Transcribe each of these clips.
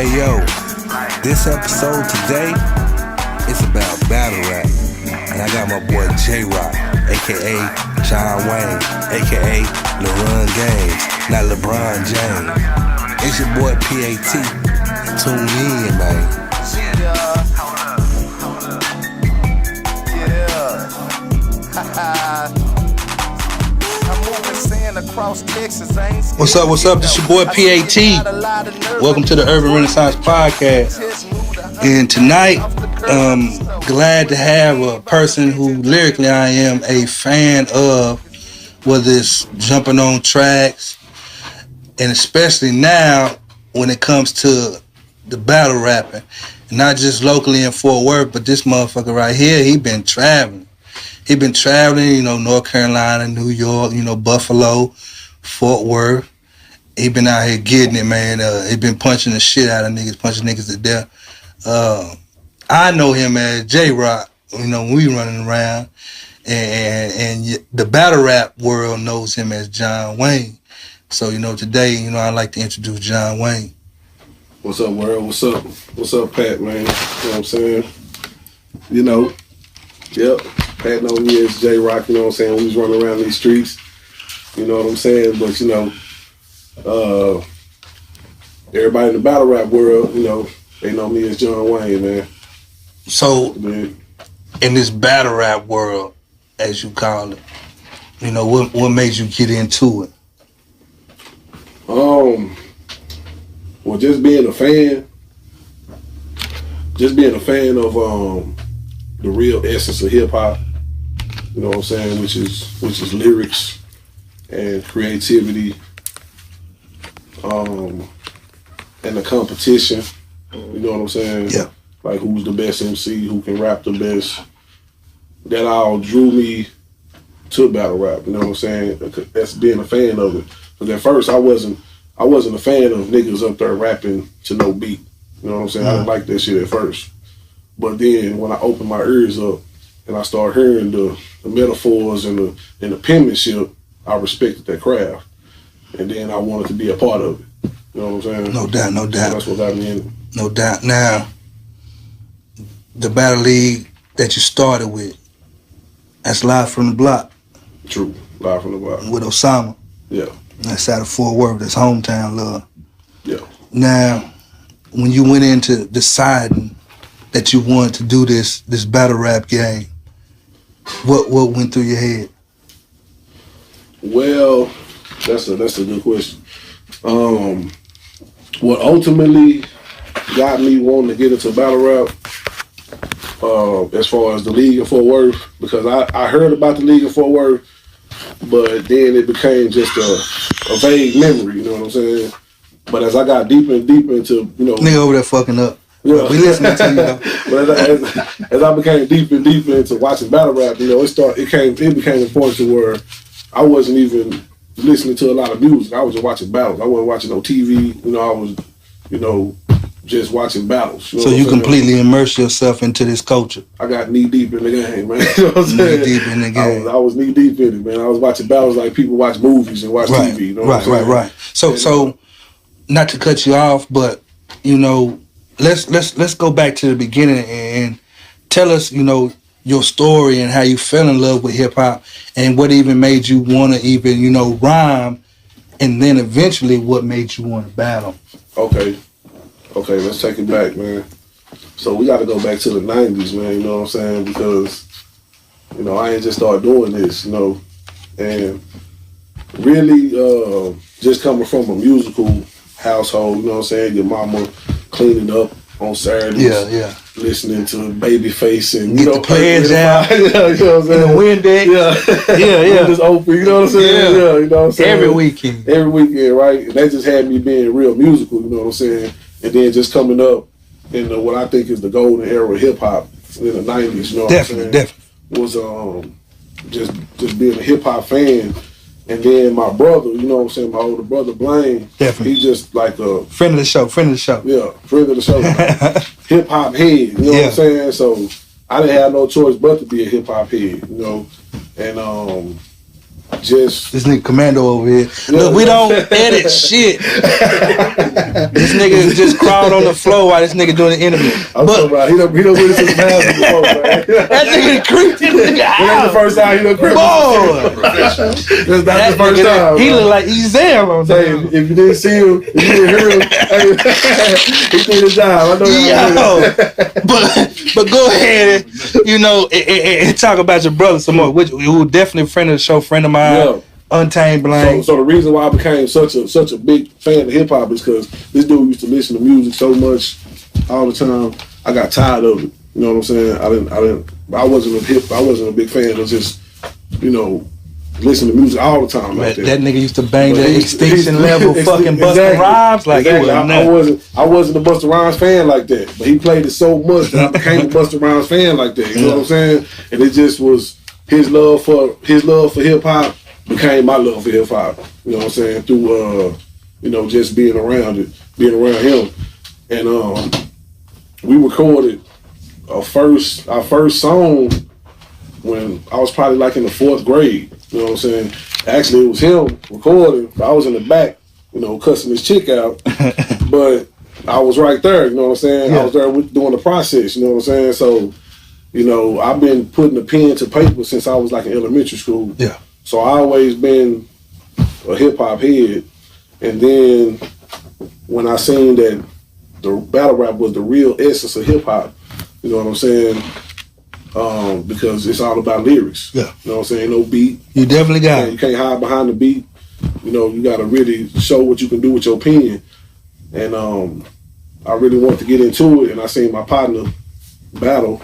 Hey yo, this episode today is about battle rap. And I got my boy J-Roc, aka John Wayne, aka LeBron Games, not LeBron James. It's your boy P.A.T. Tune in, man. What's up? This your boy P.A.T. Welcome to the Urban Renaissance Podcast. And tonight, glad to have a person who lyrically I am a fan of, whether it's jumping on tracks, and especially now when it comes to the battle rapping, not just locally in Fort Worth, but this motherfucker right here, he been traveling, North Carolina, New York, Buffalo, Fort Worth. He been out here getting it, man. He been punching the shit out of niggas, punching niggas to death. I know him as J-Roc, when we running around, and the battle rap world knows him as John Wayne. So, today, I'd like to introduce John Wayne. What's up, world? What's up, Pat, man? You know what I'm saying? Yep. Pat know me as J-Roc, we was running around these streets. You know what I'm saying? But, everybody in the battle rap world, they know me as John Wayne, man. So, in this battle rap world, as you call it, what made you get into it? Well, just being a fan of the real essence of hip hop, which is lyrics and creativity, and the competition, you know what I'm saying? Yeah. Like who's the best MC, who can rap the best. That all drew me to battle rap, you know what I'm saying? That's being a fan of it. Because at first I wasn't a fan of niggas up there rapping to no beat. You know what I'm saying? I didn't like that shit at first. But then when I opened my ears up and I started hearing the metaphors and the penmanship, I respected that craft. And then I wanted to be a part of it. You know what I'm saying? No doubt. So that's what got me in it. No doubt. Now, the battle league that you started with, that's Live from the Block. True. Live from the Block. With Osama. Yeah. That's out of Fort Worth. That's hometown love. Yeah. Now, when you went into deciding that you wanted to do this battle rap game, what went through your head? Well, that's a good question. What ultimately got me wanting to get into battle rap, as far as the league in Fort Worth, because I heard about the league in Fort Worth, but then it became just a vague memory, you know what I'm saying? But as I got deeper and deeper into, Nigga over there fucking up. Yeah. We listening to you. But as I became deeper and deeper into watching battle rap, it became important to where I wasn't even listening to a lot of music. I was just watching battles. I wasn't watching no TV. I was, just watching battles. So you completely immerse yourself into this culture. I got knee deep in the game, man. You know what I'm saying? Knee deep in the game. I was knee deep in it, man. I was watching battles like people watch movies and watch TV. You know what I'm saying? Right. So, not to cut you off, but let's go back to the beginning and tell us, your story and how you fell in love with hip hop and what even made you want to even, rhyme, and then eventually what made you want to battle. Okay, let's take it back, man. So we got to go back to the 90s, man, you know what I'm saying? Because, I ain't just started doing this, and really just coming from a musical household, you know what I'm saying? Your mama cleaning up on Saturdays. Yeah. Listening to Babyface and get the players out. You know what I'm saying? In the wind deck. Yeah. Windows open, you know what I'm saying? Yeah, you know what I'm saying? Every weekend, right? And that just had me being real musical, you know what I'm saying? And then just coming up in what I think is the golden era of hip hop in the 90s, you know what I'm saying? Definitely. Was just being a hip hop fan. And then my brother, you know what I'm saying, my older brother Blaine, definitely. He's just like a friend of the show. Yeah, friend of the show. Hip hop head, you know what I'm saying? So I didn't have no choice but to be a hip hop head, And just this nigga Commando over here. Yeah. Look, we don't edit shit. This nigga just crawled on the floor while this nigga doing the interview. I'm talking about he done went into the house before, man. That nigga creeped the nigga out. That's the first time he done creeped. That's the first time. He looked like Ezell on saying, if you didn't see him, if you didn't hear him, he did his job. I know but go ahead and talk about your brother some more. Who definitely a friend of the show, friend of mine. Yeah. Untamed Blame. So the reason why I became such a big fan of hip hop is because this dude used to listen to music so much all the time. I got tired of it. You know what I'm saying? I wasn't a big fan of just, listen to music all the time. Like that nigga used to bang the Extinction level fucking Busta Rhymes like it was I wasn't a Busta Rhymes fan like that, but he played it so much that I became a Busta Rhymes fan like that. You know what I'm saying? And it just was his love for hip hop became my love for hip hop. You know what I'm saying? Through just being around him, and we recorded our first song when I was probably like in the 4th grade. You know what I'm saying? Actually, it was him recording, but I was in the back, cussing his chick out. But I was right there, you know what I'm saying? Yeah. I was there doing the process, you know what I'm saying? So, I've been putting the pen to paper since I was like in elementary school. Yeah. So I always been a hip hop head. And then when I seen that the battle rap was the real essence of hip hop, you know what I'm saying? Because it's all about lyrics. Yeah. You know what I'm saying? No beat. You definitely got it. You can't hide behind the beat. You got to really show what you can do with your pen. And I really wanted to get into it, and I seen my partner battle.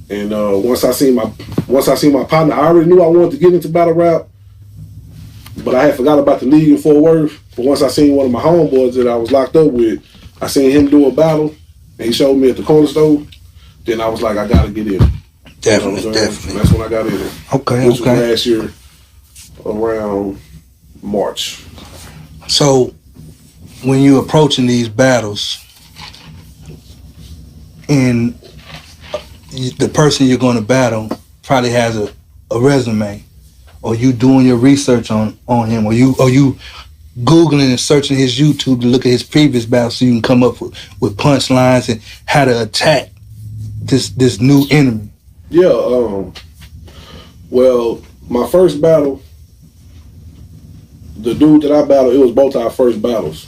And once I seen my partner, I already knew I wanted to get into battle rap, but I had forgot about the league in Fort Worth. But once I seen one of my homeboys that I was locked up with, I seen him do a battle, and he showed me at the corner store. Then I was like, I gotta get in. Definitely. And that's when I got in it. Okay. Which was last year around March. So when you approaching these battles, and the person you're going to battle probably has a resume, or you doing your research on him, or you Googling and searching his YouTube to look at his previous battles so you can come up with punchlines and how to attack this new enemy. Yeah. Well, my first battle, the dude that I battled, it was both our first battles.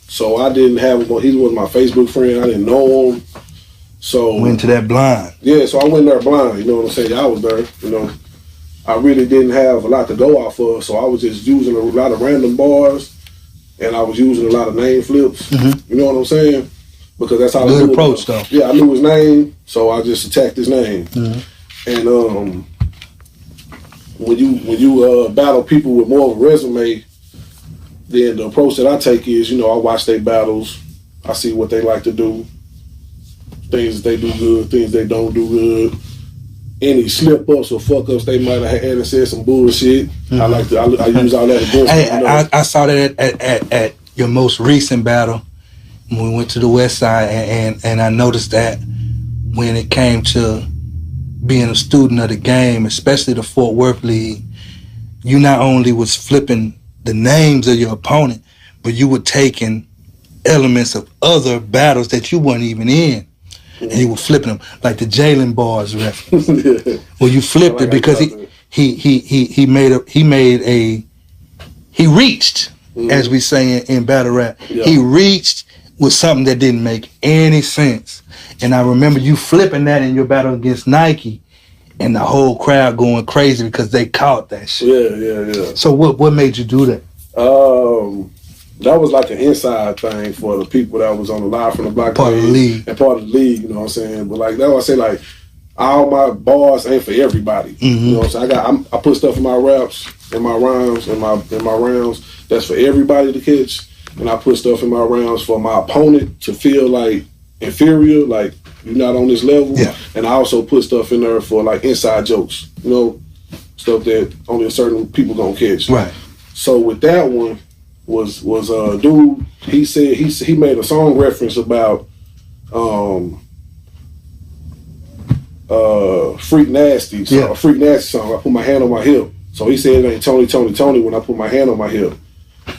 So I didn't have him. He was my Facebook friend. I didn't know him. So went to that blind. Yeah, so I went there blind, you know what I'm saying? I was there, I really didn't have a lot to go off of, so I was just using a lot of random bars, and I was using a lot of name flips. Mm-hmm. You know what I'm saying? Because that's how good approach, though. Yeah, I knew his name, so I just attacked his name. Mm-hmm. And when you battle people with more of a resume, then the approach that I take is, I watch their battles, I see what they like to do. Things that they do good, things they don't do good. Any slip ups or fuck ups they might have had and said some bullshit. Mm-hmm. I use all that against them. I saw that at your most recent battle when we went to the West Side, and I noticed that when it came to being a student of the game, especially the Fort Worth League, you not only was flipping the names of your opponent, but you were taking elements of other battles that you weren't even in. And you were flipping them like the Jalen bars reference. Well, you flipped it because he reached, as we say in battle rap. Yeah. He reached with something that didn't make any sense. And I remember you flipping that in your battle against Nike, and the whole crowd going crazy because they caught that shit. Yeah. So what made you do that? That was like an inside thing for the people that was on the Live from the Block part of the league. And part of the league, you know what I'm saying? But like that's why I say, like, all my bars ain't for everybody. Mm-hmm. You know what I'm saying? I put stuff in my raps, in my rhymes, in my rounds that's for everybody to catch. And I put stuff in my rounds for my opponent to feel like inferior, like you're not on this level. Yeah. And I also put stuff in there for like inside jokes, stuff that only certain people gonna catch. Right. So with that one, was a dude, he said he made a song reference about Freak Nasty, so a Freak Nasty song. I put my hand on my hip. So he said it ain't Tony when I put my hand on my hip,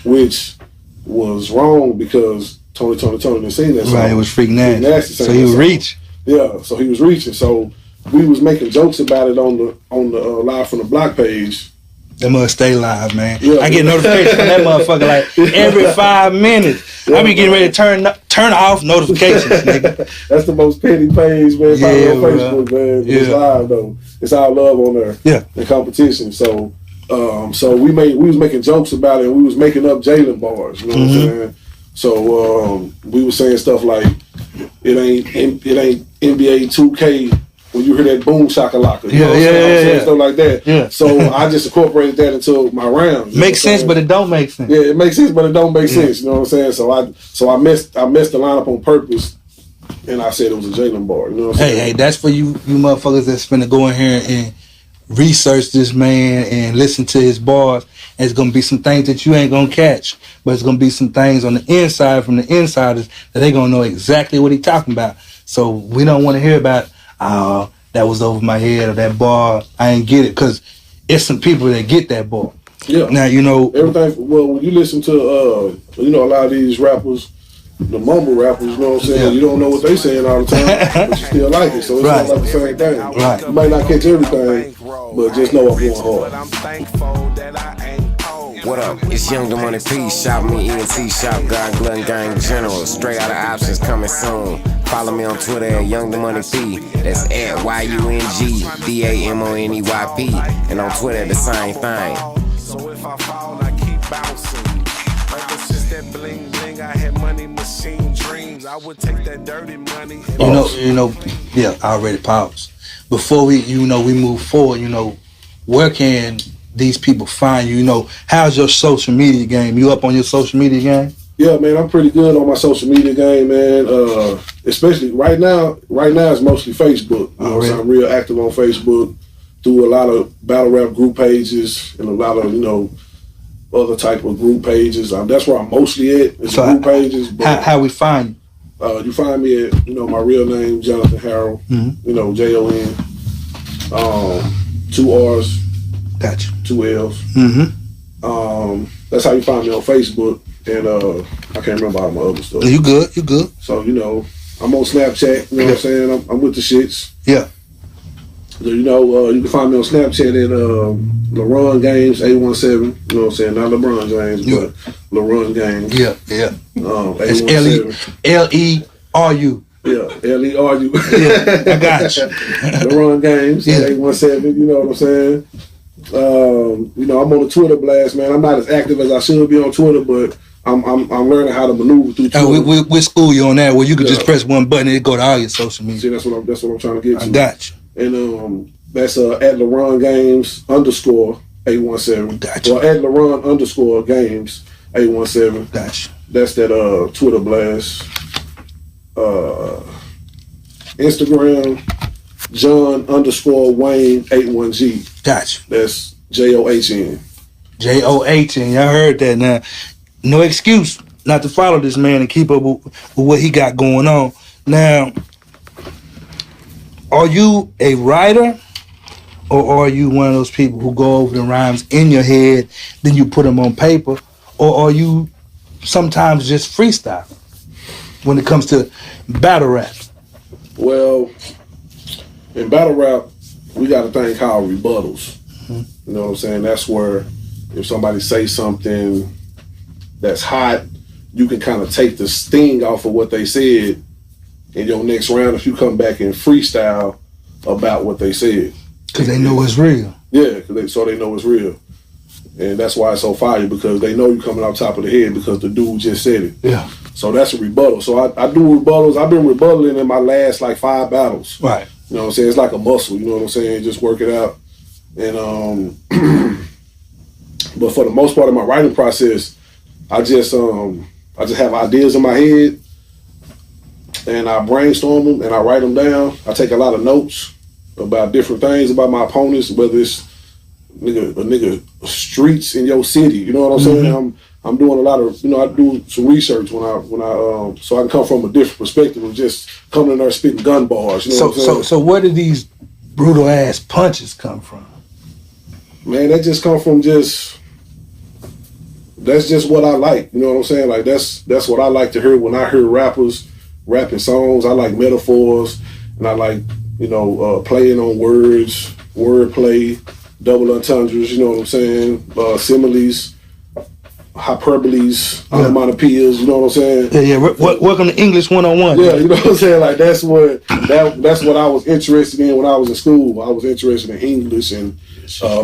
which was wrong because Tony didn't sing that song. Right, it was Freak Nasty. So he was reaching. Yeah, so he was reaching. So we was making jokes about it on the Live from the Block page. That must stay live, man. Yeah, I get notifications from that motherfucker like every 5 minutes. I be getting ready to turn off notifications, nigga. That's the most petty page, man. Yeah, on Facebook, man. Yeah. It's live though. It's all love on there. Yeah. The competition. So we was making jokes about it and we was making up Jalen bars, you know what I'm saying? So we was saying stuff like it ain't NBA 2K when you hear that boom shakalaka. You know what I'm saying? Stuff like that. Yeah. So I just incorporated that into my rounds. Makes sense, but it don't make sense. Yeah, it makes sense, but it don't make sense. You know what I'm saying? So I messed the lineup on purpose, and I said it was a Jalen bar. You know what I'm saying? Hey, that's for you motherfuckers that's finna go in here and research this man and listen to his bars. And it's gonna be some things that you ain't gonna catch, but it's gonna be some things on the inside from the insiders that they gonna know exactly what he talking about. So we don't want to hear about that was over my head or that bar I ain't get it, because it's some people that get that bar. Yeah. Now you know everything. Well, when you listen to a lot of these rappers, the mumble rappers, you know what I'm saying? Yeah. You don't know what they saying all the time, but you still like it. So it's not like the same thing. Right. You might not catch everything, but just know I'm going hard. What up? It's Young the Money P. Shop me ENT Shop God Glutton Gang General. Straight out of options coming soon. Follow me on Twitter at Young the Money P. That's at YUNGDAMONEYP. And on Twitter the same thing. So if I fall, I keep bouncing. Ever since that bling bling, I had money machine dreams. I would take that dirty money. Yeah, I already paused. Before we move forward, where can these people find you? How's your social media game? You up on your social media game? Yeah, man, I'm pretty good on my social media game, man. Especially right now it's mostly Facebook. So I'm real active on Facebook, do a lot of battle rap group pages and a lot of, other type of group pages. That's where I'm mostly at, is group pages. But how we find you? You find me at, my real name, Jonathan Harrell, Jon, 2 R's, gotcha, 2 L's. That's how you find me on Facebook. And I can't remember all my other stuff. You good. So, I'm on Snapchat, you know what I'm saying? I'm with the shits. Yeah. So, you can find me on Snapchat at LeRon Games 817. You know what I'm saying? Not LeBron James, but LeRon Games. Yeah. It's LERU. Yeah, LERU. Yeah, I got you. LeRon Games 817, you know what I'm saying? I'm on the Twitter blast, man. I'm not as active as I should be on Twitter, but I'm learning how to maneuver through Twitter. We school you on that, where you can just press one button and it go to all your social media. See, that's what I'm trying to get to. I got you. And that's at LeRon Games _817. Gotcha. Or at LeRon _Games 817. Gotcha. That's that Twitter blast. Instagram, John _Wayne 81G. Gotcha. That's JOHN. JOHN. Y'all heard that now. No excuse not to follow this man and keep up with what he got going on. Now, are you a writer, or are you one of those people who go over the rhymes in your head, then you put them on paper, or are you sometimes just freestyle when it comes to battle rap? Well, in battle rap, we got a thing called rebuttals. You know what I'm saying? That's where if somebody say something that's hot, you can kind of take the sting off of what they said in your next round if you come back and freestyle about what they said. Because they know it's real. Yeah, so they know it's real. And that's why it's so fire, because they know you coming off top of the head because the dude just said it. Yeah. So that's a rebuttal. So I do rebuttals. I've been rebuttaling in my last 5 battles. Right. You know what I'm saying? It's like a muscle, you know what I'm saying? Just work it out. And but for the most part of my writing process, I just have ideas in my head and I brainstorm them and I write them down. I take a lot of notes about different things about my opponents, whether it's nigga streets in your city, you know what I'm saying? I'm doing a lot of, I do some research when I so I can come from a different perspective of just coming in there spitting gun bars. You know what I'm saying? So where did these brutal ass punches come from? Man, they just come from just that's just what I like. You know what I'm saying? Like that's what I like to hear when I hear rappers rapping songs. I like metaphors, and I like playing on words, wordplay, double entendres. You know what I'm saying? Similes, hyperboles, onomatopoeias. You know what I'm saying? Yeah. Welcome to English 101. Yeah, you know what I'm saying? Like that's what I was interested in when I was in school. I was interested in English and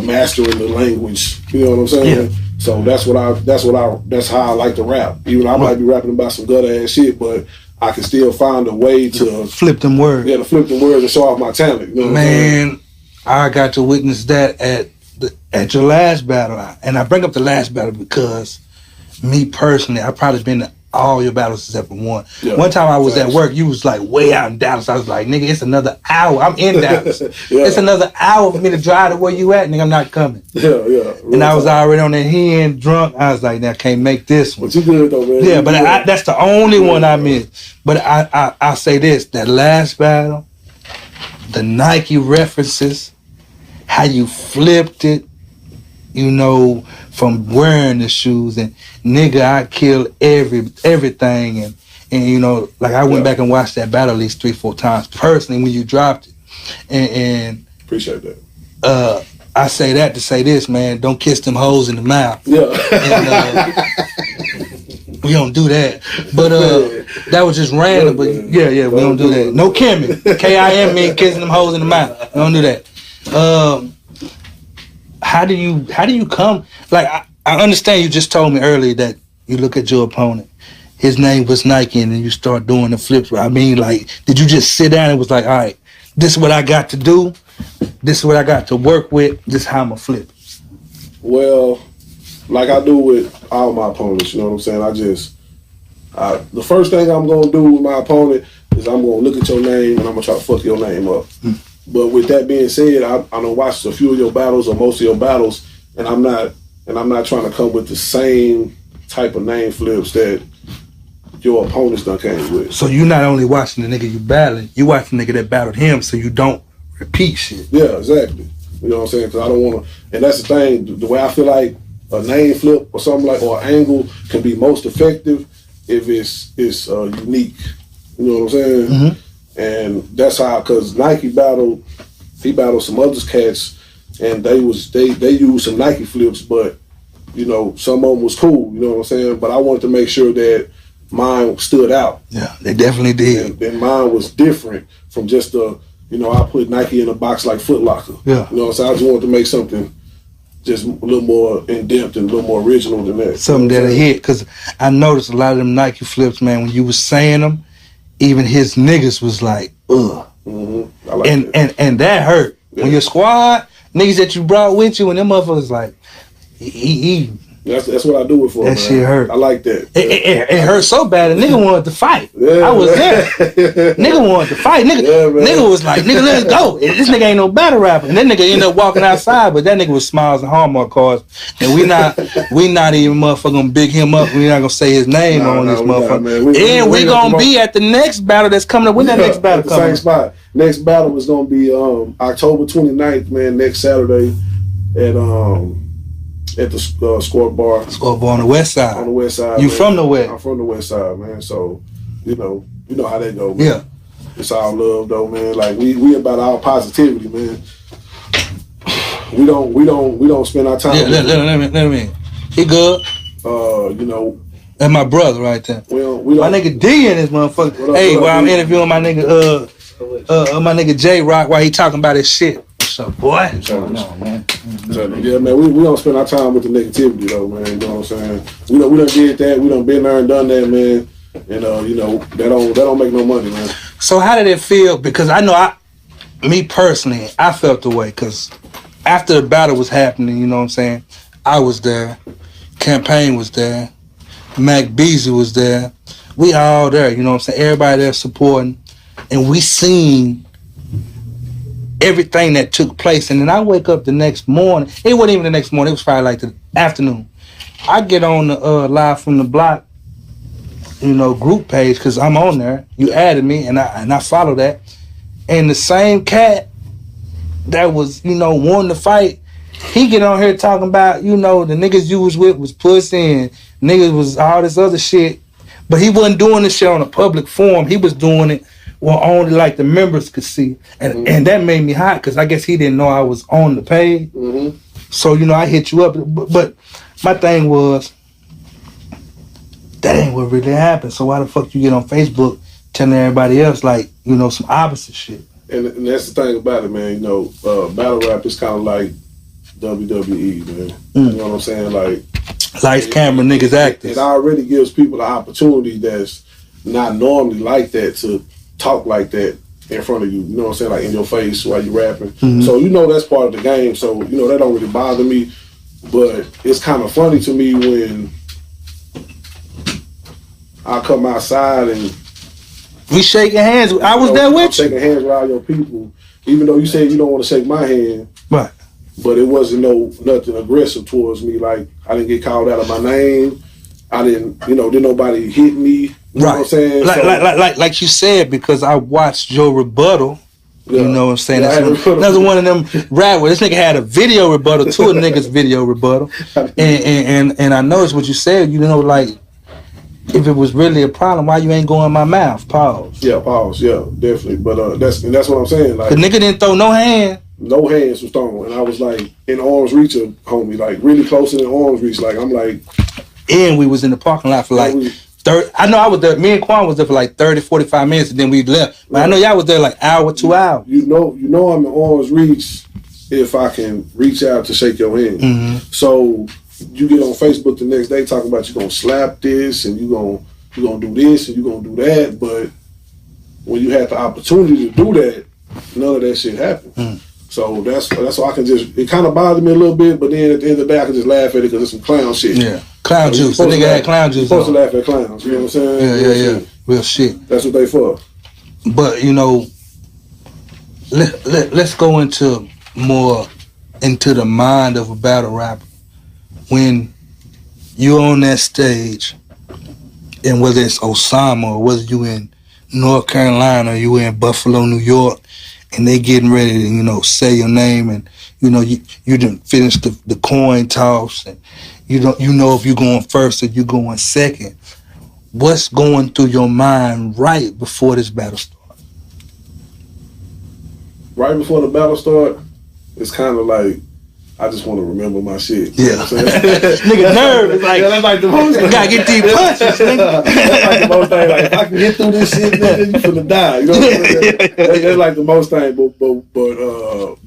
mastering the language. You know what I'm saying? Yeah. So that's how I like to rap. Even I might be rapping about some gutter ass shit, but I can still find a way to flip them words. Yeah, to flip them words and show off my talent. You know what Man, I got to witness that at your last battle, and I bring up the last battle because me personally, I've probably been to all your battles except for one. Yeah, one time I was at work, you was like way out in Dallas. I was like, nigga, it's another hour. I'm in Dallas. Yeah. It's another hour for me to drive to where you at, nigga. I'm not coming. Yeah. And I was already on the hand drunk. I was like, now I can't make this one. But you good though, man. Yeah, but that's the only one I missed. But I'll say this, that last battle, the Nike references, how you flipped it, from wearing the shoes, and nigga, I killed everything, and like I went back and watched that battle at least 3-4 times personally when you dropped it, and appreciate that. I say that to say this, man, don't kiss them hoes in the mouth. Yeah. And, we don't do that, but that was just random. But yeah, we don't do that. No Kimmy, K-I-M-E, kissing them hoes in the mouth. We don't do that. How do you come? Like I understand you just told me earlier that you look at your opponent, his name was Nike, and then you start doing the flips. I mean, like, did you just sit down and was like, all right, this is what I got to do, this is what I got to work with, this is how I'm gonna flip? Well, like I do with all my opponents, you know what I'm saying? The first thing I'm gonna do with my opponent is I'm gonna look at your name and I'm gonna try to fuck your name up. But with that being said, I done watched a few of your battles or most of your battles, and I'm not trying to come with the same type of name flips that your opponents done came with. So you not only watching the nigga you battling, you watching the nigga that battled him, so you don't repeat shit. Yeah, exactly. You know what I'm saying? Because I don't want to, and that's the thing. The way I feel like a name flip or something like, or an angle can be most effective if it's unique. You know what I'm saying? Mm-hmm. And that's how, because Nike he battled some other cats, and they used some Nike flips, but some of them was cool. You know what I'm saying? But I wanted to make sure that mine stood out. Yeah, they definitely did. And mine was different from just I put Nike in a box like Foot Locker. Yeah. You know what I'm saying? I just wanted to make something just a little more in depth and a little more original than that. Something that'll hit, because I noticed a lot of them Nike flips, man. When you was saying them, even his niggas was like, ugh. Mm-hmm. I like that. And that hurt. Yeah. When your squad, niggas that you brought with you, and them motherfuckers like, That's what I do it for. That man. shit hurt. I like that. It hurt so bad. A nigga wanted to fight. Yeah, I was there. Nigga wanted to fight. Nigga was like, nigga, let's go. This nigga ain't no battle rapper. And that nigga ended up walking outside, but that nigga was Smiles and Hallmark cards. And we not even motherfucker gonna big him up. We not gonna say his name on this motherfucker. We gonna be at the next battle that's coming up. When that next battle coming? Same spot. Next battle is gonna be October 29th, man. Next Saturday at the Score Bar. Score Bar on the west side. On the west side. You man. From the west? I'm from the west side, man. So, you know how that go, man. Yeah. It's all love though, man. Like we about our positivity, man. We don't spend our time. Yeah, let me. He good. That's my brother right there. We don't, my nigga D in this motherfucker. Hey, while I'm interviewing my nigga J-Roc while he talking about his shit. What's up, boy? No, man. Yeah, man, we don't spend our time with the negativity though, man. You know what I'm saying? We done did that. We done been there and done that, man. And that don't make no money, man. So how did it feel? Because I know me personally, I felt the way, because after the battle was happening, you know what I'm saying? I was there. Campaign was there. Mac Beasley was there. We all there, you know what I'm saying? Everybody there supporting. And we seen everything that took place. And then I wake up the next morning. It wasn't even the next morning. It was probably like the afternoon. I get on the Live from the Block, group page, because I'm on there. You added me, and I follow that. And the same cat that was, wanting to fight, he get on here talking about, you know, the niggas you was with was pussy and niggas was all this other shit. But he wasn't doing this shit on a public forum. He was doing it where only like the members could see. And that made me hot because I guess he didn't know I was on the page. Mm-hmm. So, you know, I hit you up. But my thing was, that ain't what really happened. So why the fuck you get on Facebook telling everybody else, like, you know, some opposite shit? And that's the thing about it, man. You know, battle rap is kind of like WWE, man. You know what I'm saying? Like, lights, camera, niggas, actors. It already gives people the opportunity that's not normally like that to talk like that in front of you. You know what I'm saying? Like in your face while you rapping. Mm-hmm. So you know that's part of the game. So you know that don't really bother me. But it's kind of funny to me when I come outside and we shaking hands. I was there with you. Shaking hands with all your people, even though you said you don't want to shake my hand. Right. But it wasn't nothing aggressive towards me. Like I didn't get called out of my name. I didn't, didn't nobody hit me. You know what I'm saying? Like you said, because I watched your rebuttal. Yeah. You know what I'm saying? Yeah, another one of them rap where this nigga had a video rebuttal to a nigga's video rebuttal. And I noticed what you said, you know, like if it was really a problem, why you ain't going in my mouth? Pause. Yeah, pause. Yeah, definitely. But that's what I'm saying. Like the nigga didn't throw no hand. No hands was thrown, and I was like in arm's reach of homie, like really close in arm's reach. Like I'm like, and we was in the parking lot for like 30. I know I was there. Me and Quan was there for like 30, 45 minutes, and then we left. But I know y'all was there like hour, 2 hours. You know, I'm in arm's reach if I can reach out to shake your hand. Mm-hmm. So you get on Facebook the next day talking about you gonna slap this and you gonna do this and you gonna do that, but when you had the opportunity to do that, none of that shit happened. Mm. So that's why I can just, it kind of bothered me a little bit, but then at the end of the day, I can just laugh at it because it's some clown shit. Yeah, clown juice. The nigga had clown juice. You're supposed to laugh at clowns, you know what I'm saying? Yeah. Real shit. That's what they for. But, you know, let's go into the mind of a battle rapper. When you're on that stage, and whether it's Osama or whether you in North Carolina or you in Buffalo, New York, and they getting ready to, you know, say your name, and you know you didn't finish the coin toss, and you know if you're going first or you going second. What's going through your mind right before this battle starts? Right before the battle start, it's kind of like I just want to remember my shit. You know what I'm saying? Nigga nervous. Like, that's like the most thing. You gotta get these punches, nigga. That's like the most thing. Like, if I can get through this shit, then you finna die. You know what I'm saying? That's like the most thing. But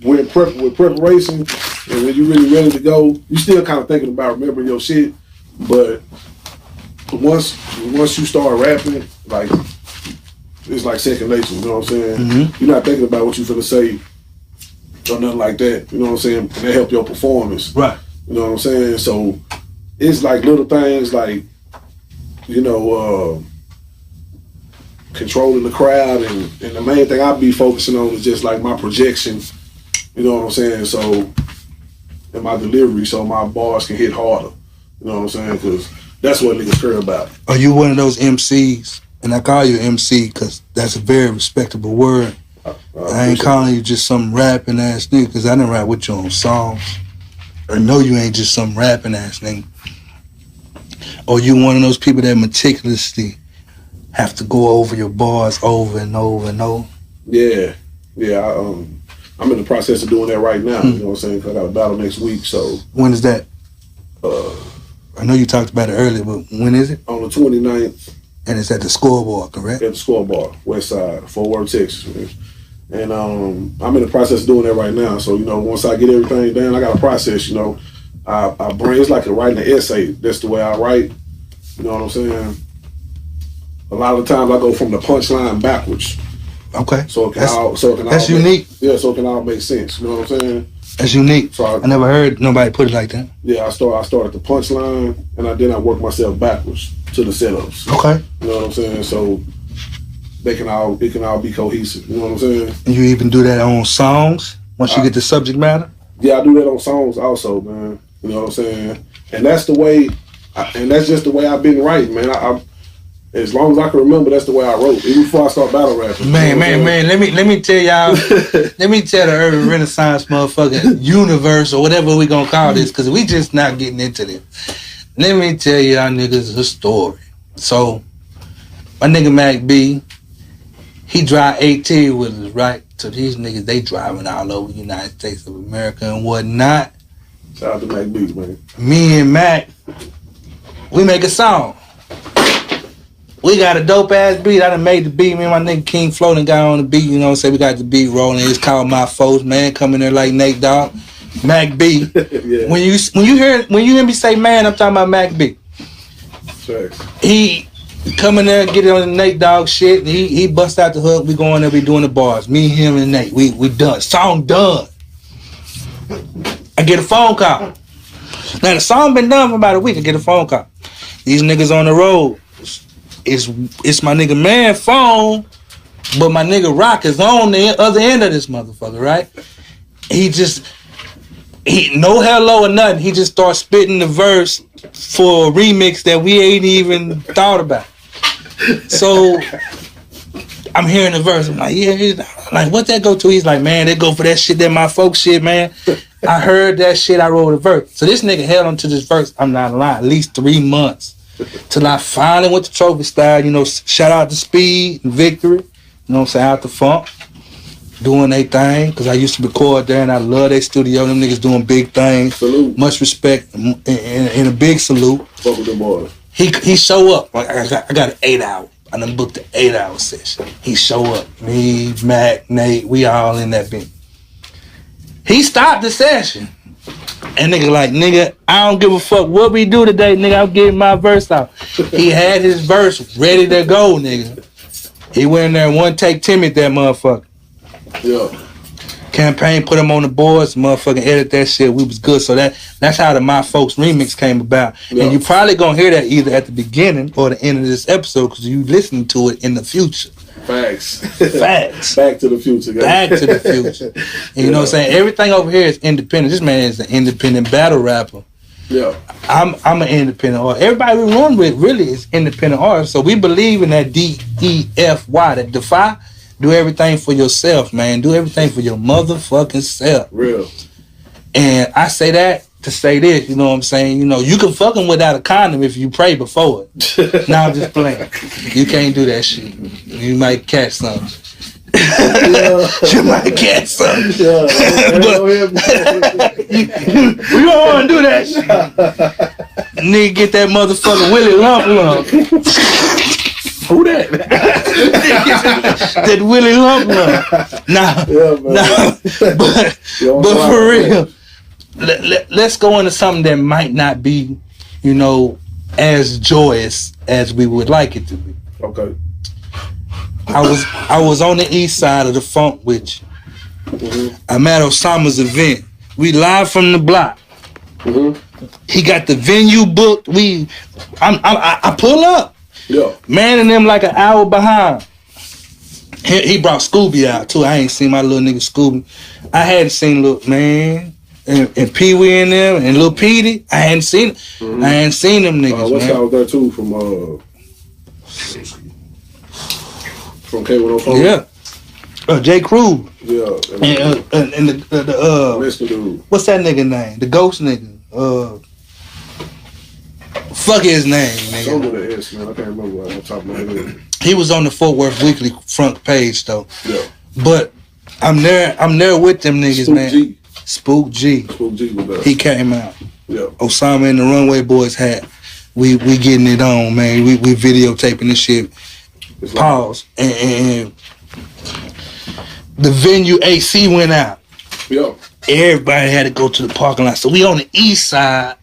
with preparation, and when you're really ready to go, you still kind of thinking about remembering your shit. But once you start rapping, like, it's like second nature. You know what I'm saying? Mm-hmm. You're not thinking about what you finna say or nothing like that, you know what I'm saying? And that help your performance. Right. You know what I'm saying? So it's like little things like, controlling the crowd, and the main thing I be focusing on is just like my projection, you know what I'm saying? So, and my delivery, so my bars can hit harder, you know what I'm saying? Because that's what niggas care about. Are you one of those MCs? And I call you MC because that's a very respectable word. I ain't calling you just some rapping ass nigga, because I didn't rap with you on songs. I know you ain't just some rapping ass nigga. Or you one of those people that meticulously have to go over your bars over and over and over? Yeah. I'm in the process of doing that right now, you know what I'm saying? Because I got a battle next week, so. When is that? I know you talked about it earlier, but when is it? On the 29th. And it's at the Scoreboard, correct? At the Scoreboard, West Side, Fort Worth, Texas. Man. And I'm in the process of doing that right now. So, once I get everything done, I got a process, I bring, it's like writing an essay. That's the way I write. You know what I'm saying? A lot of the times I go from the punchline backwards. Okay. So that's unique. So it can all make sense. You know what I'm saying? That's unique. So I never heard nobody put it like that. Yeah, I start at the punchline, and then I work myself backwards to the setups. Okay. You know what I'm saying? So it can all be cohesive. You know what I'm saying? And you even do that on songs once you get the subject matter? Yeah, I do that on songs also, man. You know what I'm saying? And that's the way, and that's just the way I've been writing, man. As long as I can remember, that's the way I wrote. Even before I start battle rapping. Man. Let me tell y'all. Let me tell the Urban Renaissance motherfucking universe or whatever we gonna call this, because we just not getting into this. Let me tell y'all niggas a story. So, my nigga Mac B, he drive 18 with us, right? So these niggas, they driving all over the United States of America and whatnot. Shout out to Mac B, man. Me and Mac, we make a song. We got a dope ass beat. I done made the beat. Me and my nigga King Floating got on the beat. You know what I'm saying? We got the beat rolling. It's called My Folks, man. Come in there like Nate Dogg. Mac B. Yeah. When you hear me say man, I'm talking about Mac B. Sure. He come in there, get on the Nate Dogg shit. And he bust out the hook. We go in there, we doing the bars. Me, him, and Nate. We done. Song done. I get a phone call. Now the song been done for about a week. I get a phone call. These niggas on the road. It's my nigga man phone, but my nigga Roc is on the other end of this motherfucker, right? He no hello or nothing. He just starts spitting the verse for a remix that we ain't even thought about. So I'm hearing the verse. I'm like, yeah, like what that go to? He's like, man, they go for that shit, that my folk shit, man. I heard that shit. I wrote a verse. So this nigga held on to this verse. I'm not lying. At least 3 months. Till I finally went to Trophy Style, you know, shout out to Speed and Victory, you know what I'm saying, out the Funk, doing their thing, because I used to record there and I love their studio. Them niggas doing big things. Salute. Much respect and a big salute. Fuck with them boys. He show up. I got an 8 hour. I done booked an 8 hour session. He show up. Me, Mac, Nate, we all in that bitch. He stopped the session. And nigga like, nigga, I don't give a fuck what we do today, nigga. I'm getting my verse out. He had his verse ready to go, nigga. He went in there and one take Timmy that motherfucker. Yeah. Campaign put him on the boards, motherfucking edit that shit. We was good. So that's how the My Folks remix came about. Yeah. And you probably gonna hear that either at the beginning or the end of this episode because you listening to it in the future. Facts. Back to the future, guys. Back to the future. And you know what I'm saying? Everything over here is independent. This man is an independent battle rapper. Yeah. I'm an independent artist. Everybody we run with really is independent artists. So we believe in that DEFY, that defy. Do everything for yourself, man. Do everything for your motherfucking self. Real. And I say that to say this, you know what I'm saying? You know, you can fuck them without a condom if you pray before it. Now I'm just playing. You can't do that shit. You might catch something. You might catch something. We don't want to do that shit. Nigga get that motherfucking Willie Lump. Who that? That Willie Lump. Nah, but for real. Let's go into something that might not be, you know, as joyous as we would like it to be. Okay. I was on the east side of the Funk with you. Mm-hmm. I'm at Osama's event. We live from the block. Mm-hmm. He got the venue booked. I pull up. Yeah. Man and them like an hour behind. He brought Scooby out too. I ain't seen my little nigga Scooby. I hadn't seen little man. And Pee Wee in them and Lil P.A.T. I hadn't seen them. Mm-hmm. I hadn't seen them niggas. What's man. out there too from K104? Yeah. J. Crew. Yeah. And the Mr. Dude. What's that nigga name? The ghost nigga. Fuck his name, nigga. Don't do the S, man. I can't remember on top of my head. He was on the Fort Worth Weekly front page though. Yeah. But I'm there with them niggas, Spook man. G. Spook G. Spook G was there. He came out. Yeah. Osama and the Runway Boys hat. We getting it on, man. We videotaping this shit. Pause. And the venue AC went out. Yeah. Everybody had to go to the parking lot. So we on the east side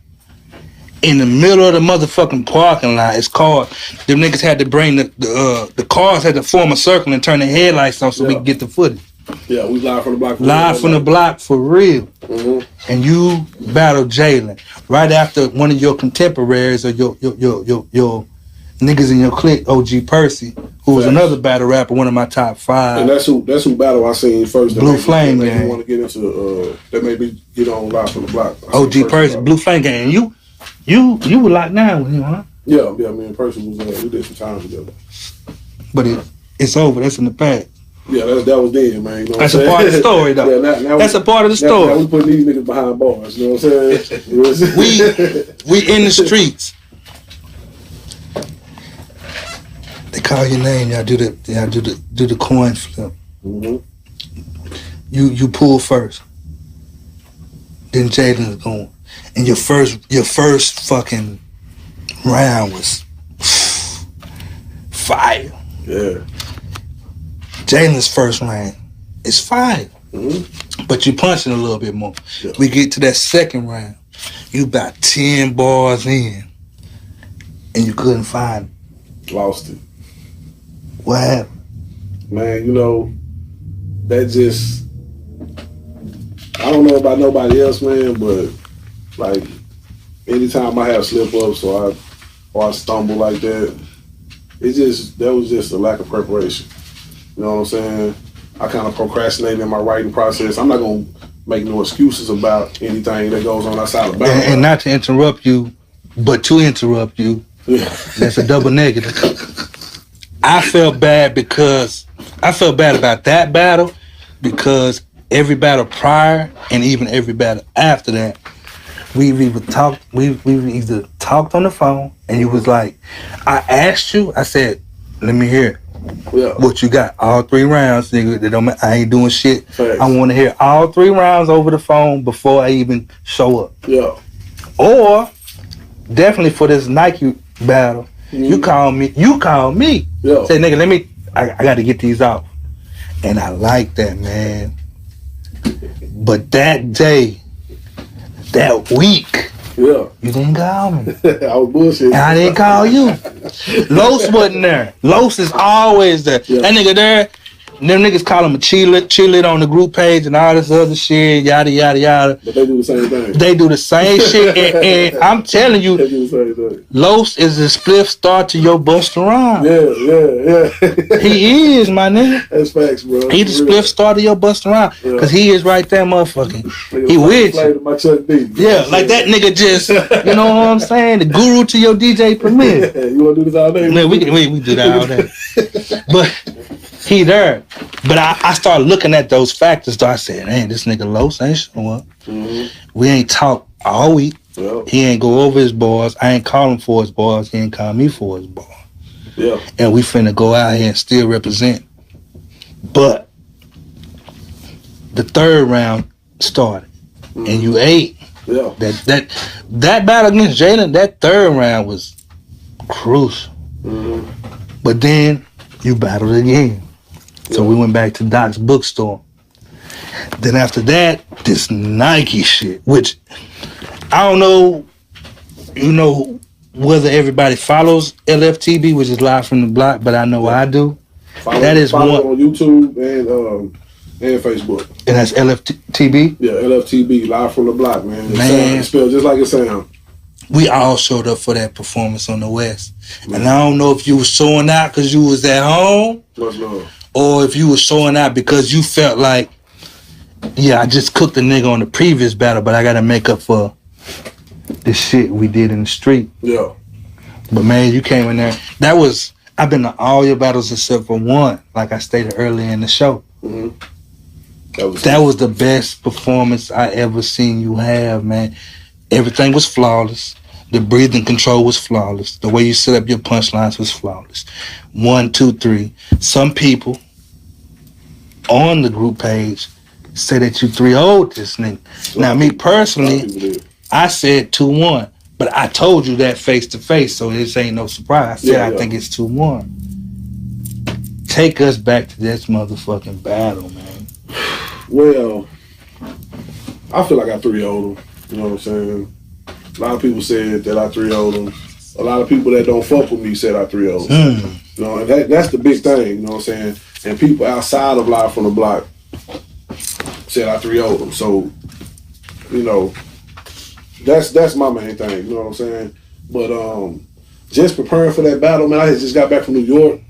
in the middle of the motherfucking parking lot. It's called, them niggas had to bring the cars had to form a circle and turn the headlights on so we could get the footage. Yeah, we live from the block. Live from the block for real. Mm-hmm. And you battled Jalen right after one of your contemporaries or your niggas in your clique, OG Percy, who was another battle rapper, one of my top 5. And that's who battle I seen first. Blue Flame Gang. You want to get into that made me get on Live from the Block. OG Percy, Blue Flame Gang. And you were locked down with him, huh? Yeah, me and Percy was we did some time together. But it's over. That's in the past. Yeah, that was then, man. You know that's a part of the story, though. Yeah, now that's a part of the story. Now we putting these niggas behind bars. You know what I'm saying? we in the streets. They call your name. Y'all do the coin flip. Mm-hmm. You pull first. Then Jaden's going, and your first fucking round was fire. Yeah. Jalen's first round is fire, but you punching a little bit more. Yeah. We get to that second round, you about 10 bars in, and you couldn't find it. Lost it. What happened? Man, you know, that just, I don't know about nobody else, man, but like anytime I have slip ups or I stumble like that, that was just a lack of preparation. You know what I'm saying? I kind of procrastinated in my writing process. I'm not gonna make no excuses about anything that goes on outside of battle. And not to interrupt you, but to interrupt you, that's a double negative. I felt bad about that battle because every battle prior and even every battle after that, we've either talked on the phone and you was like, I asked you, I said, let me hear what you got. All 3 rounds, nigga. I ain't doing shit. Thanks. I want to hear all 3 rounds over the phone before I even show up. Yeah. Or definitely for this Nike battle, you call me. Yeah. Say, nigga, I got to get these out. And I like that, man. But that day, that week, you didn't call me. I was bullshit. And I didn't call you. Los wasn't there. Los is always there. Yeah. That nigga there, them niggas call him a cheerleader on the group page and all this other shit, yada, yada, yada. But they do the same thing. They do the same shit. And I'm telling you, they do the same thing. Los is a spliff start to your Busta Rhymes. Yeah. He is, my nigga. That's facts, bro. He the spliff start to your Busta Rhymes. Because he is right there, motherfucking. He with you. My Chuck D. Yeah, like that nigga just, you know what I'm saying? The guru to your DJ Premier. You want to do this all day? Man, we do that all day. But he there. But I started looking at those factors, though. I said, man, this nigga Los ain't showing up. We ain't talk all week. Yeah. He ain't go over his bars. I ain't call him for his bars. He ain't call me for his bars. Yeah. And we finna go out here and still represent. But the 3rd round started. And you ate. Yeah. That battle against Jalen, that 3rd round was crucial. But then you battled again. So we went back to Doc's bookstore. Then after that, this Nike shit, which I don't know, whether everybody follows LFTB, which is Live from the Block, but I know I do. That is one on YouTube and Facebook. And that's LFTB? Yeah, LFTB, Live from the Block, man. Man. It's spelled just like it sounds. We all showed up for that performance on the West. And I don't know if you was showing out because you was at home. Much love. Or if you was showing out because you felt like, I just cooked a nigga on the previous battle, but I got to make up for the shit we did in the street. Yeah. But man, you came in there. I've been to all your battles except for one, like I stated earlier in the show. That was the best performance I ever seen you have, man. Everything was flawless. The breathing control was flawless. The way you set up your punchlines was flawless. 1, 2, 3. Some people on the group page say that you 3-0'd this nigga. Now, me personally, I said 2-1, but I told you that face to face, so this ain't no surprise. I said I think it's 2-1. Take us back to this motherfucking battle, man. Well, I feel like I 3-0'd him. You know what I'm saying? A lot of people said that I 3-0'd him. A lot of people that don't fuck with me said I 3-0'd him. You know, and that's the big thing, you know what I'm saying? And people outside of Live from the Block said I 3-0'd him. So, you know, that's my main thing, you know what I'm saying? But just preparing for that battle, man, I had just got back from New York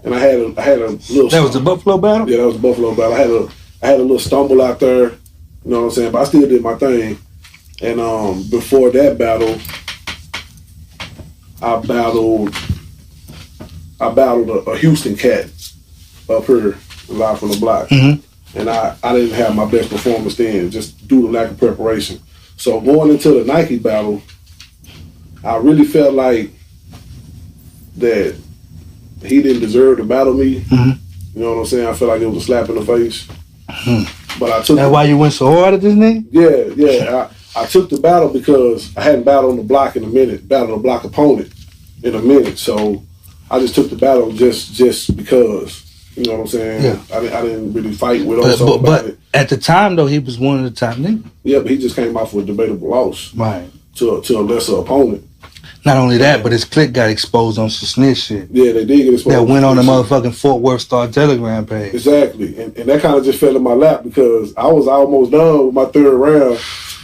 and I had a little That was the Buffalo battle? Yeah, that was the Buffalo battle. I had a little stumble out there, you know what I'm saying? But I still did my thing. And before that battle, I battled a Houston cat up here, live from the block. Mm-hmm. And I didn't have my best performance then, just due to lack of preparation. So going into the Nike battle, I really felt like that he didn't deserve to battle me. Mm-hmm. You know what I'm saying? I felt like it was a slap in the face. Mm-hmm. But I took. That's why you went so hard at this nigga? Yeah. I took the battle because I hadn't battled on the block in a minute, battled a block opponent in a minute. So I just took the battle just because. You know what I'm saying? Yeah. I didn't really fight with him. But at the time, though, he was one of the top niggas. Yeah, but he just came off with a debatable loss. Right. To a lesser opponent. Not only that, but his clique got exposed on some snitch shit. Yeah, they did get exposed. That went on the motherfucking Fort Worth Star Telegram page. Exactly. And that kind of just fell in my lap because I was almost done with my third round.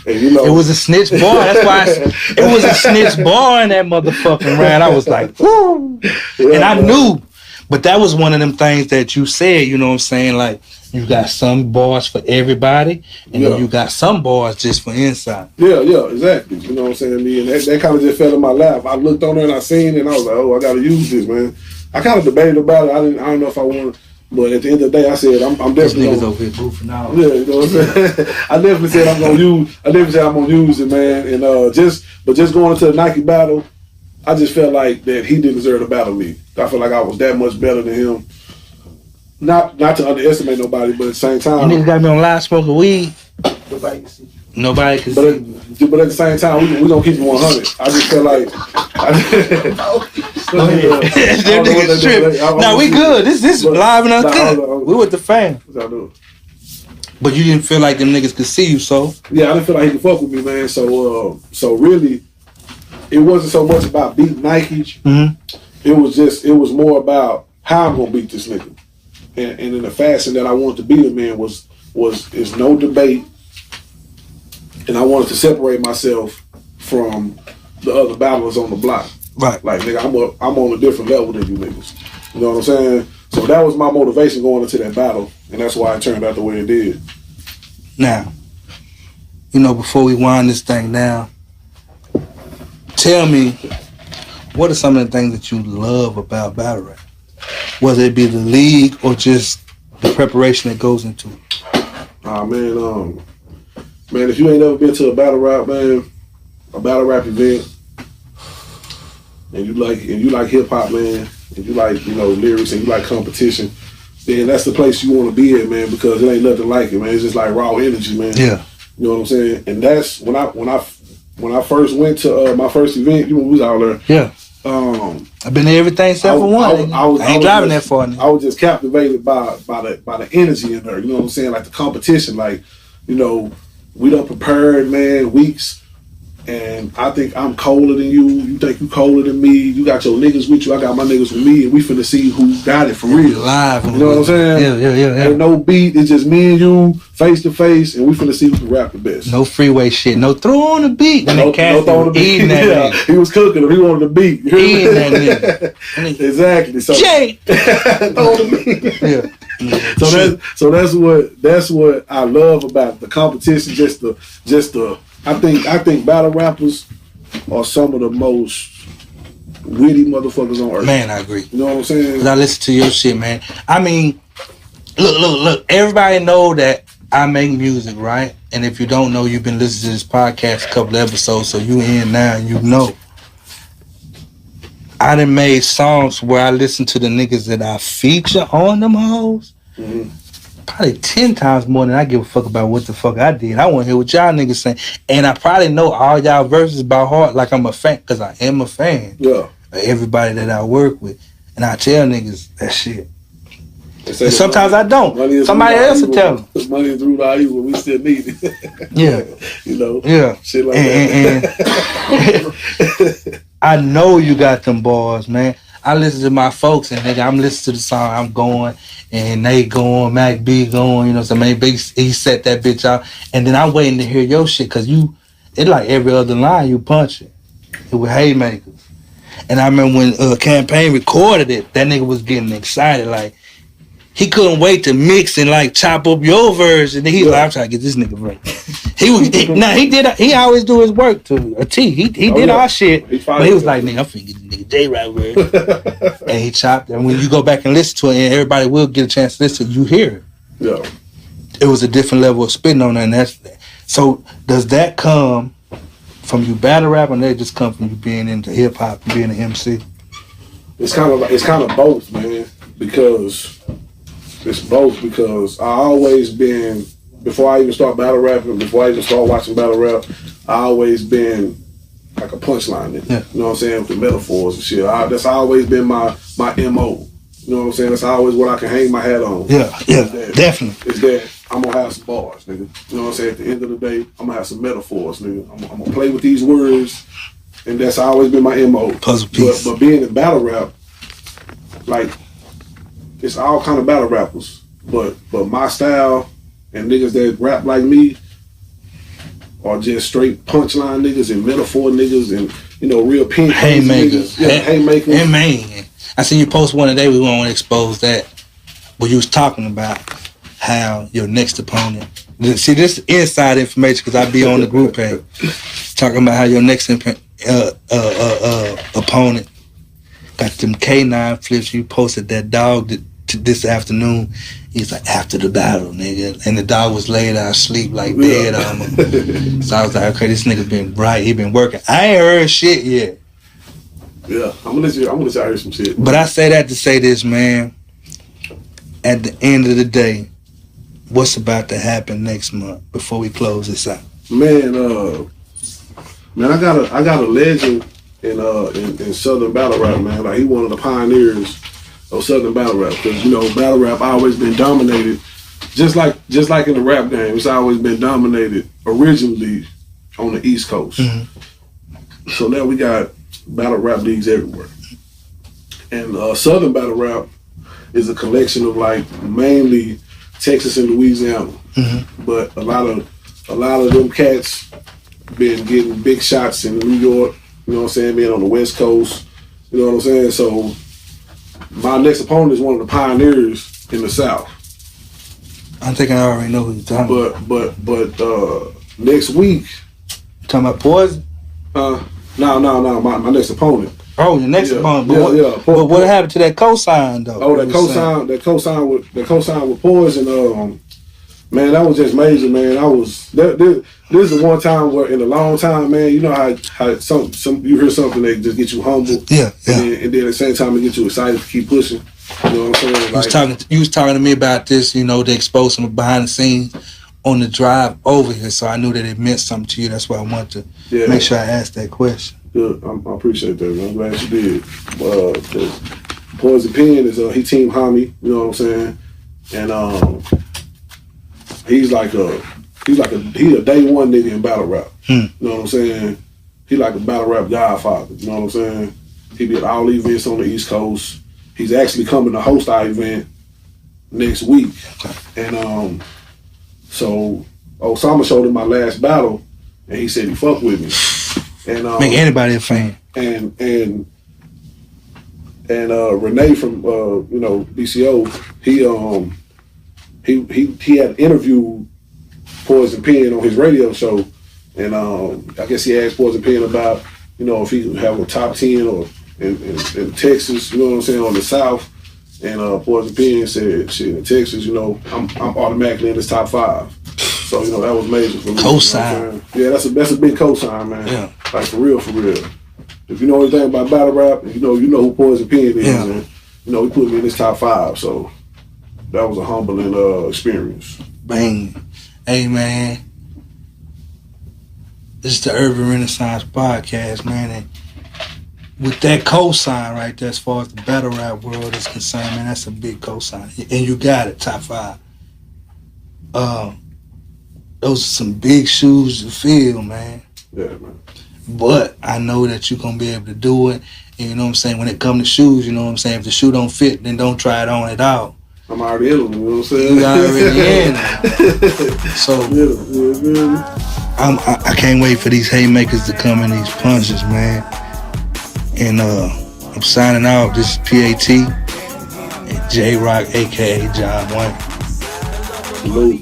And you know, it was a snitch bar. That's why it was a snitch bar in that motherfucking round. I was like, whoo. Yeah, and I knew. But that was one of them things that you said, you know what I'm saying? Like, you got some bars for everybody, and then you got some bars just for inside. Yeah, exactly. You know what I'm saying? And that kind of just fell in my lap. I looked on there and I seen it, and I was like, oh, I got to use this, man. I kind of debated about it. I don't know if I want, but at the end of the day, I said, I'm definitely niggas over here goofing out. Yeah, you know what I'm saying? I definitely said I'm going to use it, man. And just going into the Nike battle, I just felt like that he didn't deserve to battle me. I felt like I was that much better than him. Not to underestimate nobody, but at the same time, you niggas got me on live smoking weed. Nobody can see. But at the same time, we gonna keep it 100. I just felt like. Them niggas tripping. Now we good. This is live and uncut. We with the fans. But you didn't feel like them niggas could see you, so. Yeah, I didn't feel like he could fuck with me, man. So really, it wasn't so much about beating Nike. Mm-hmm. It was more about how I'm gonna beat this nigga, and in the fashion that I wanted to beat him in was no debate, and I wanted to separate myself from the other battlers on the block. Right, like nigga, I'm on a different level than you niggas. You know what I'm saying? So that was my motivation going into that battle, and that's why it turned out the way it did. Now, you know, before we wind this thing down, tell me, what are some of the things that you love about battle rap? Whether it be the league or just the preparation that goes into it. Man, if you ain't never been to a battle rap event, and you like hip hop, man, and you like, you know, lyrics and you like competition, then that's the place you want to be at, man, because it ain't nothing like it, man. It's just like raw energy, man. Yeah. You know what I'm saying? And that's when I first went to my first event, you know, we was out there. Yeah. I've been to everything except for one. I ain't driving that far. I was just captivated by the energy in there. You know what I'm saying? Like the competition. Like, you know, we done prepared, man, weeks. And I think I'm colder than you. You think you colder than me. You got your niggas with you. I got my niggas with me. And we finna see who got it for real. Live. You know what I'm saying? Yeah. Ain't no beat. It's just me and you, face to face. And we finna see who can rap the best. No freeway shit. No throw on the beat. No throw on the beat. Eating that nigga. He was cooking him. He wanted the beat. Eating that nigga. Exactly. So, Jay! Yeah. So that's what I love about the competition. Just the I think battle rappers are some of the most witty motherfuckers on earth. Man, I agree. You know what I'm saying? Cause I listen to your shit, man. I mean, look. Everybody know that I make music, right? And if you don't know, you've been listening to this podcast a couple of episodes, so you in now and you know. I done made songs where I listen to the niggas that I feature on them hoes. Mm-hmm. Probably 10 times more than I give a fuck about what the fuck I did. I want to hear what y'all niggas saying. And I probably know all y'all verses by heart like I'm a fan, because I am a fan of everybody that I work with. And I tell niggas that shit. And sometimes I don't. Somebody else will tell them. Money is root all evil, we still need it. Yeah. You know? Yeah. Shit like that. And I know you got them bars, man. I listen to my folks and nigga, I'm listening to the song, I'm going, and they going, Mac B going, you know what I'm saying? He set that bitch out. And then I'm waiting to hear your shit, cause it's like every other line you punch it. It was haymakers. And I remember when Campaign recorded it, that nigga was getting excited, like, he couldn't wait to mix and like chop up your version. And he was like, I'm trying to get this nigga right. He always do his work to a T. He did our shit. But he was like, nigga, I'm finna get the nigga J-Roc version. And he chopped. And when you go back and listen to it, and everybody will get a chance to listen, you hear it. Yeah. It was a different level of spitting on that. And so does that come from you battle rapping, or that just come from you being into hip hop and being an MC? It's kind of both, man. Because I always been, before I even start battle rapping, before I even start watching battle rap, I always been like a punchline nigga. Yeah. You know what I'm saying? With the metaphors and shit. That's always been my MO. You know what I'm saying? That's always what I can hang my hat on. Yeah, definitely. It's that I'm gonna have some bars, nigga. You know what I'm saying? At the end of the day, I'm gonna have some metaphors, nigga. I'm gonna play with these words, and that's always been my MO. Puzzle piece. But being in battle rap, like, it's all kind of battle rappers. But my style and niggas that rap like me are just straight punchline niggas and metaphor niggas and, you know, real pin haymakers. Yeah, haymakers. And man, I seen you post one today. We want to expose that. Where you was talking about how your next opponent. See, this is inside information because I be on the group page talking about how your next opponent got them K9 flips. You posted that dog this afternoon. He's like, after the battle, nigga. And the dog was laid out asleep like dead on him. So I was like, okay, this nigga been bright. He been working. I ain't heard shit yet. Yeah, I'm gonna let you hear some shit. But I say that to say this, man. At the end of the day, what's about to happen next month before we close this out? Man, I got a legend in Southern battle rap, man. Like, he one of the pioneers of Southern battle rap, because, you know, battle rap always been dominated, just like in the rap game. It's always been dominated originally on the East Coast. Mm-hmm. So now we got battle rap leagues everywhere, and Southern battle rap is a collection of, like, mainly Texas and Louisiana. Mm-hmm. But a lot of them cats been getting big shots in New York, you know what I'm saying, being on the West Coast, you know what I'm saying? So my next opponent is one of the pioneers in the South. I think I already know who you're talking about. But next week. You talking about Poison? No, my next opponent. Oh, your next opponent. But but what happened to that cosign though? Oh, that cosign with Poison. Man, that was just major, man. This is the one time where, in a long time, man, you know how some you hear something that just get you humble. Yeah. And then at the same time it get you excited to keep pushing. You know what I'm saying? You was talking to me about this, you know, to expose some behind the scenes on the drive over here, so I knew that it meant something to you. That's why I wanted to make sure I asked that question. Good. I appreciate that, man. I'm glad you did. Poison Pen is he team homie, you know what I'm saying? And he's a day one nigga in battle rap. You know what I'm saying? He like a battle rap godfather, you know what I'm saying? He be at all the events on the East Coast. He's actually coming to host our event next week. And so Osama showed him my last battle, and he said he fucked with me. And make anybody a fan. And Renee from BCO, he had interviewed Poison Pen on his radio show, and I guess he asked Poison Pen about, you know, if he could have a top 10 or in Texas, you know what I'm saying, on the South. And Poison Pen said, shit, in Texas, you know, I'm automatically in this top 5. So, you know, that was major for me. Cosign. You know, that's a big cosign, man. Yeah. Like, for real. If you know anything about battle rap, you know who Poison Pen is. Yeah. And, you know, he put me in this top 5. So that was a humbling experience. Bang. Hey, man. This is the Urban Renaissance Podcast, man. And with that cosign right there, as far as the battle rap world is concerned, man, that's a big cosign. And you got it, top 5. Those are some big shoes to fill, man. Yeah, man. But I know that you're going to be able to do it. And you know what I'm saying? When it comes to shoes, you know what I'm saying? If the shoe don't fit, then don't try it on at all. I'm already in them, you know what I'm saying? You already in it. So, I can't wait for these haymakers to come in, these punches, man. And I'm signing off. This is P.A.T. and J-Roc, aka John Wayne. Salute.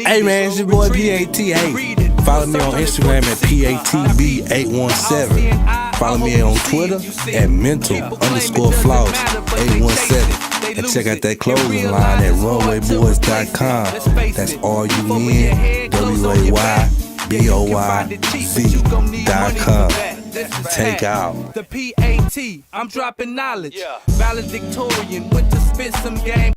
Hey man, it's your boy P.A.T. Hey, follow me on Instagram at PATB817. Follow me on Twitter at mental_floss817. And check out that clothing line at runwayboys.com. That's RUNWAYBOYZ.com. Take out. The P.A.T. I'm dropping knowledge. Valedictorian, went to spit some game.